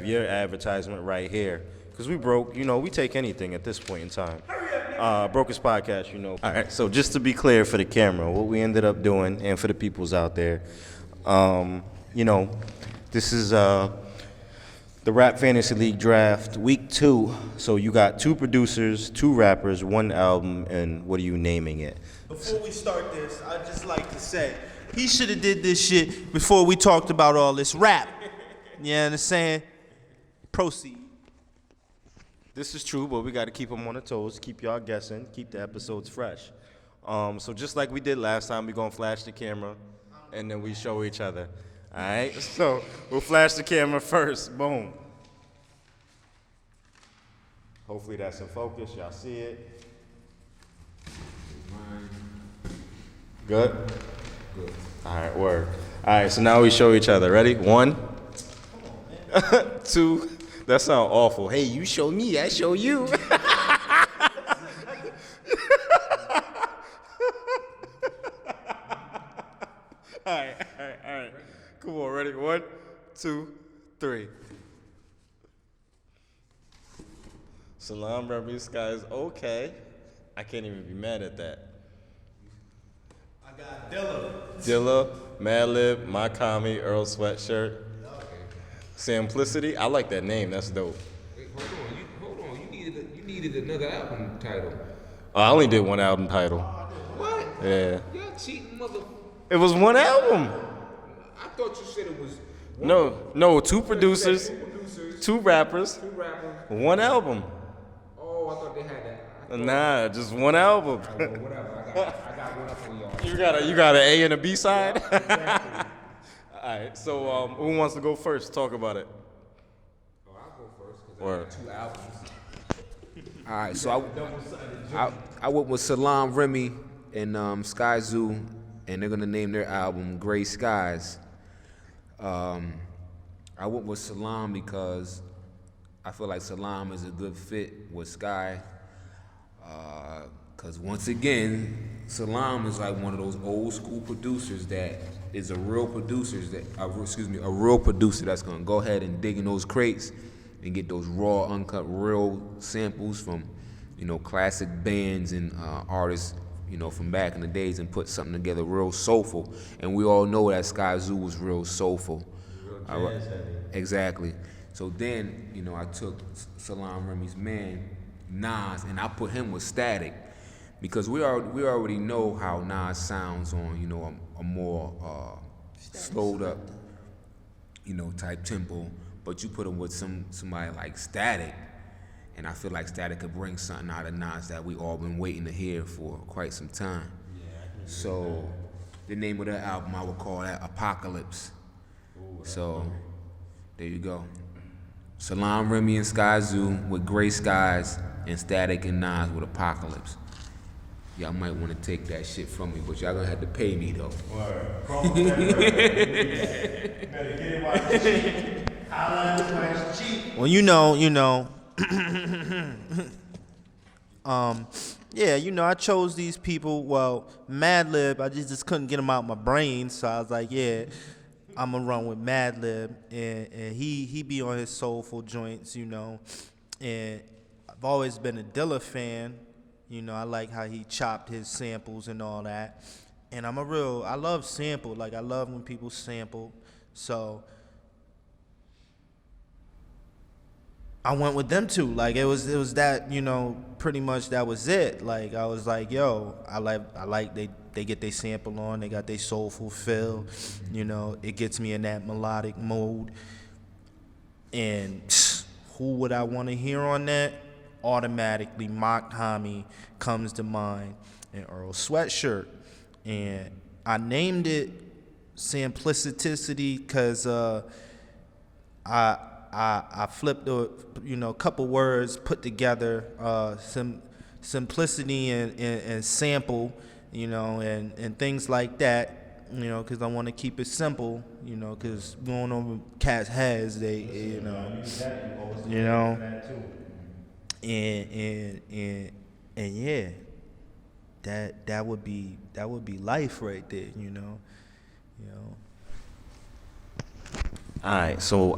your advertisement right here. Because we broke, we take anything at this point in time. Brokest Podcast, All right, so just to be clear for the camera, what we ended up doing, and for the peoples out there, this is the Rap Fantasy League draft, week 2. So you got 2 producers, 2 rappers, 1 album, and what are you naming it? Before we start this, I'd just like to say, he should have did this shit before we talked about all this rap. You understand? Proceed. This is true, but we got to keep them on their toes, keep y'all guessing, keep the episodes fresh. So just like we did last time, we're going to flash the camera, and then we show each other. All right? So we'll flash the camera first. Boom. Hopefully that's in focus. Y'all see it. Good? Good. All right, word. All right, so now we show each other. Ready? 1, 2. That sounds awful. Hey, you show me, I show you. All right. Come on, ready? 1, 2, 3. Salam Remy Skies, okay. I can't even be mad at that. I got Dilla. Dilla, Madlib, My Kami, Earl Sweatshirt. Simplicity, I like that name. That's dope. Wait, hold on. You needed another album title. I only did 1 album title. What? Yeah. Y'all cheating, mother. It was 1 album. I thought you said it was. No, 2 producers, 2 rappers, 2 rappers. 1 album. Oh, I thought they had that. Nah, just 1 album. Well, whatever. I got one up on y'all. You got an A and a B side. Exactly. All right. So who wants to go first? Talk about it. Oh, I'll go first because Word. I got 2 albums. All right, so I went with Salam Remy and Sky Zoo, and they're gonna name their album Gray Skies. I went with Salam because I feel like Salam is a good fit with Sky. Because once again, Salam is like one of those old school producers that is a real producer that's gonna go ahead and dig in those crates and get those raw, uncut, real samples from, classic bands and artists, from back in the days and put something together real soulful. And we all know that Sky Zoo was real soulful. Real jazz heavy. Exactly. So then, I took Salam Remy's man, Nas, and I put him with Static. Because we already know how Nas sounds on, a more slowed up, type tempo. But you put him with somebody like Static, and I feel like Static could bring something out of Nas that we all been waiting to hear for quite some time. So the name of the album, I would call that Apocalypse. So there you go. Salam Remy and Sky Zoo with Gray Skies, and Static and Nas with Apocalypse. Y'all might want to take that shit from me, but y'all gonna have to pay me though. Well, I chose these people. Well, Madlib, I just couldn't get him out my brain, so I was like, yeah, I'm gonna run with Madlib, and he be on his soulful joints, and I've always been a Dilla fan. I like how he chopped his samples and all that. And I love sample. Like, I love when people sample. So I went with them two. Like, it was that, pretty much that was it. Like, I was like, yo, I like They get their sample on, they got their soulful feel. You know, it gets me in that melodic mode. And who would I want to hear on that? Automatically, Mock Tommy comes to mind, and Earl Sweatshirt. And I named it Simplicity because I flipped a couple words put together, simplicity and sample, and things like that. Because I want to keep it simple, because going over cats' heads, and yeah, that would be life right there, All right, so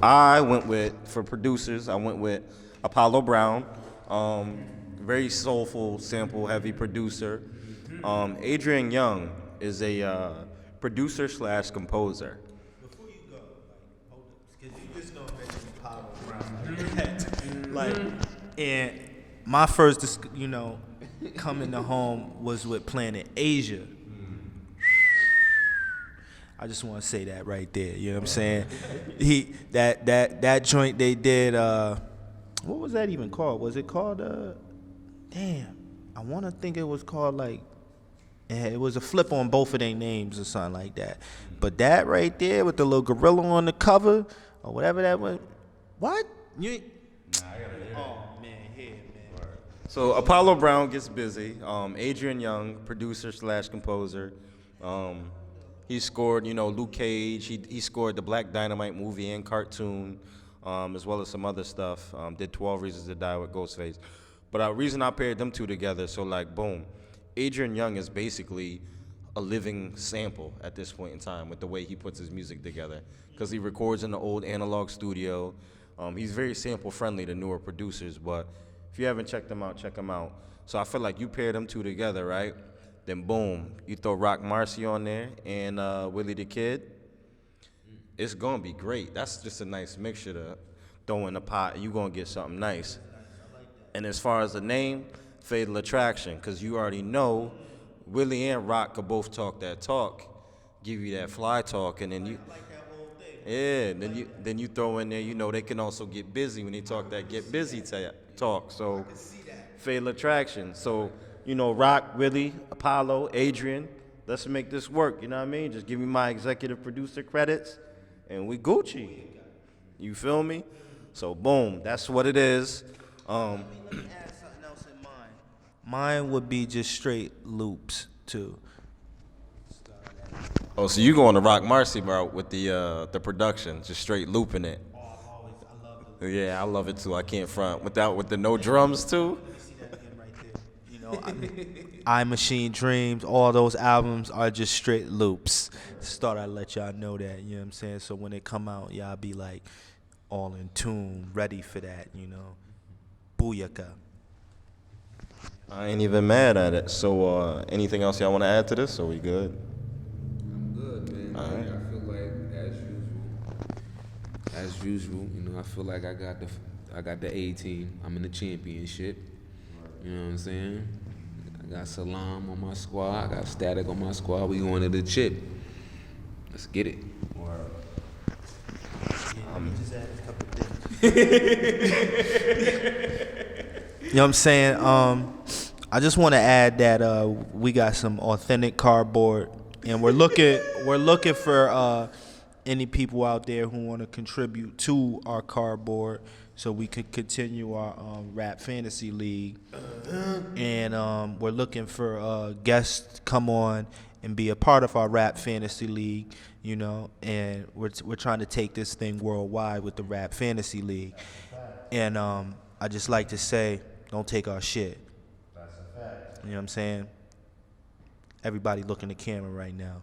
for producers, I went with Apollo Brown, very soulful, sample-heavy producer. Adrian Young is a producer / composer. Before you go, hold up, because you just gonna mention Apollo Brown like that. And my first, coming to home was with Planet Asia. I just want to say that right there. You know what I'm saying? That joint they did. What was that even called? Was it called? Damn, I want to think it was called like. It was a flip on both of their names or something like that. But that right there with the little gorilla on the cover or whatever that was. What? You? I gotta hear it. Oh man, here man. So Apollo Brown gets busy. Adrian Young, producer / composer. He scored, Luke Cage. He scored the Black Dynamite movie and cartoon, as well as some other stuff. Did 12 Reasons to Die with Ghostface. But the reason I paired them two together, so like, boom. Adrian Young is basically a living sample at this point in time with the way he puts his music together, because he records in the old analog studio. He's very sample friendly to newer producers, but if you haven't checked him out, check him out. So I feel like you pair them two together, right? Then boom, you throw Rock Marcy on there and Willie the Kid. It's gonna be great. That's just a nice mixture to throw in the pot, and you're gonna get something nice. And as far as the name, Fatal Attraction, because you already know Willie and Rock could both talk that talk, give you that fly talk, and then then you throw in there, they can also get busy when they talk that get busy talk. So Fatal Attraction. So Rock, Willie, Apollo, Adrian, let's make this work. You know what I mean? Just give me my executive producer credits, and we Gucci. You feel me? So boom, that's what it is. Let me add something else in mind. Mine would be just straight loops too. Oh, so you going to Rock Marcy route with the production, just straight looping it. Oh, I love it. Yeah, I love it too. I can't front with the no drums too. Let me see that again right there. I Machine Dreams, all those albums are just straight loops. Just thought I'd let y'all know that, you know what I'm saying? So when they come out, y'all be like all in tune, ready for that, Booyaka. I ain't even mad at it. So anything else y'all want to add to this? Or we good? I'm good, man. All right. I feel like as usual, I feel like I got the A team. I'm in the championship. You know what I'm saying? I got Salam on my squad. I got Static on my squad. We going to the chip. Let's get it. Just add a couple things. You know what I'm saying? I just want to add that we got some authentic cardboard, and we're looking for any people out there who want to contribute to our cardboard, so we could continue our rap fantasy league. And we're looking for guests to come on and be a part of our rap fantasy league, and we're trying to take this thing worldwide with the rap fantasy league. And I just like to say, don't take our shit. That's a fact. You know what I'm saying? Everybody look in the camera right now.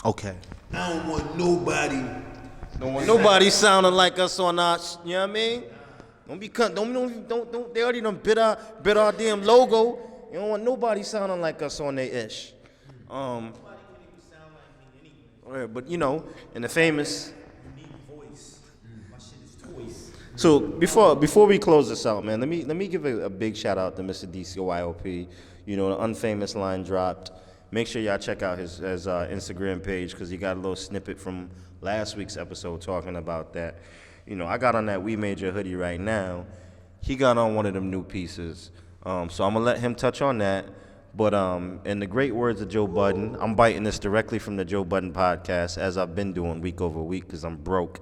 Okay. I don't want nobody. Don't want nobody sounding like us on our, you know what I mean? Don't. They already done bit our damn logo. You don't want nobody sounding like us on their ish. Nobody can even sound like me anyway. But in the famous. Unique voice. My shit is toys. So before we close this out, man, let me give a big shout out to Mr. DCYOP. You know, the Unfamous line dropped. Make sure y'all check out his Instagram page because he got a little snippet from last week's episode talking about that. You know, I got on that We Made Your hoodie right now. He got on one of them new pieces. So I'm going to let him touch on that. But in the great words of Joe Budden, I'm biting this directly from the Joe Budden podcast, as I've been doing week over week because I'm broke.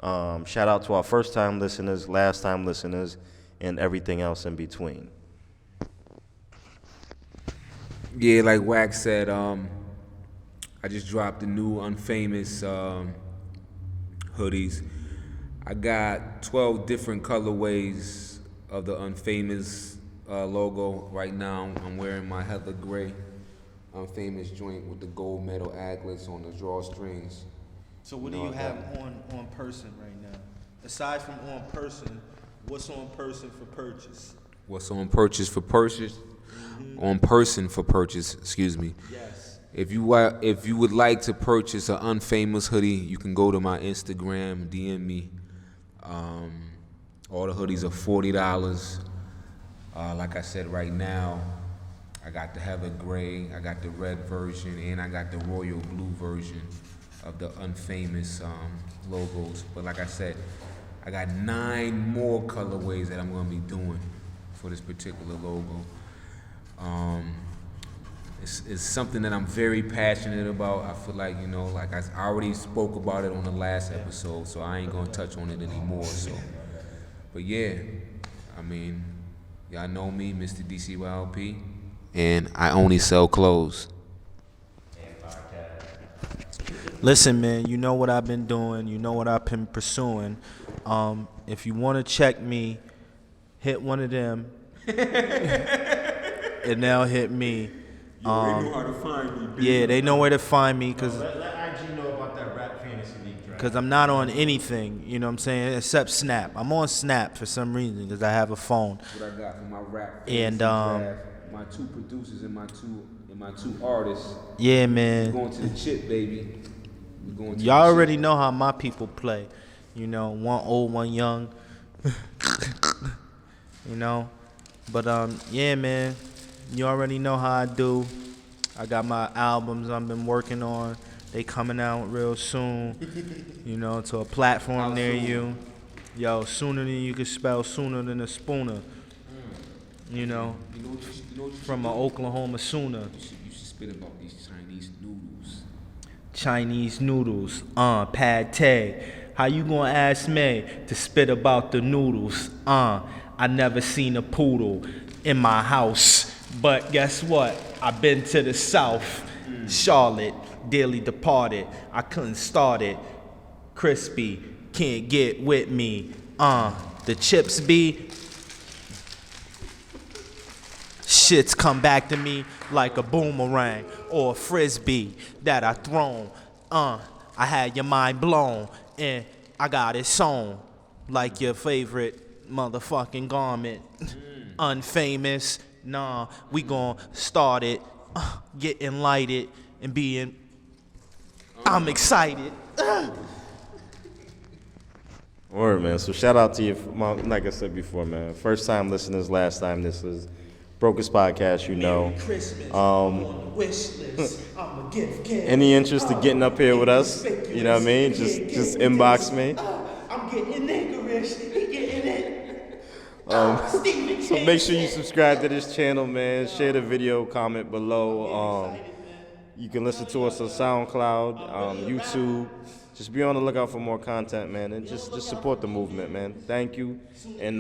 Shout out to our first-time listeners, last-time listeners, and everything else in between. Yeah, like Wax said, I just dropped the new Unfamous hoodies. I got 12 different colorways of the Unfamous logo. Right now, I'm wearing my Heather Gray Unfamous joint with the gold metal aglets on the drawstrings. So what do you have on person right now? Aside from on person, what's on person for purchase? What's on purchase for purchase? Mm-hmm. On person for purchase, excuse me. Yes. If you would like to purchase an Unfamous hoodie, you can go to my Instagram, DM me. All the hoodies are $40. Like I said, right now, I got the Heather Gray, I got the red version, and I got the royal blue version of the Unfamous logos. But like I said, I got 9 more colorways that I'm gonna be doing for this particular logo. It's something that I'm very passionate about. I feel like, you know, like I already spoke about it on the last episode, so I ain't gonna touch on it anymore. So, but yeah, I mean, y'all know me, Mr. DCYLP, and I only sell clothes. Listen, man, you know what I've been doing. You know what I've been pursuing. If you want to check me, hit one of them, and they'll hit me. They know how to find me. Yeah, they know where to find me because Let IG know about that rap fantasy league draft. I'm not on anything, you know what I'm saying, except Snap. I'm on Snap for some reason because I have a phone. What I got for my rap And, draft, my 2 producers and my two artists. Yeah, man. We're going to the chip, baby. We're going to Y'all the already chip. know how my people play. You know, one old, one young. You know? But, yeah, man. You already know how I do. I got my albums I've been working on. They coming out real soon. You know, to a platform near you. Yo, sooner than you can spell sooner than a spooner. You know? From an Oklahoma Sooner. You should spit about these Chinese noodles. Chinese noodles, pad thai. How you gonna ask me to spit about the noodles? I never seen a poodle in my house, but guess what? I've been to the South, Charlotte, dearly departed. I couldn't start it. Crispy, can't get with me. The chips be. Shits come back to me like a boomerang or a frisbee that I thrown. I had your mind blown and I got it sewn like your favorite motherfucking garment. Unfamous, nah, we gon' start it, getting lighted and being. I'm excited. Word, man. So shout out to you, like I said before, man. First time listeners, last time this is Brokest Podcast, you know. Christmas on the wish list. I'm a gift kid. Any interest in getting up here with us? You know what I mean? Just inbox me. I'm getting niggerish. He getting it. So make sure you subscribe to this channel, man. Share the video, comment below. You can listen to us on SoundCloud, YouTube. Just be on the lookout for more content, man, and just support the movement, man. Thank you, and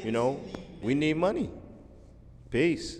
you know, we need money. Peace.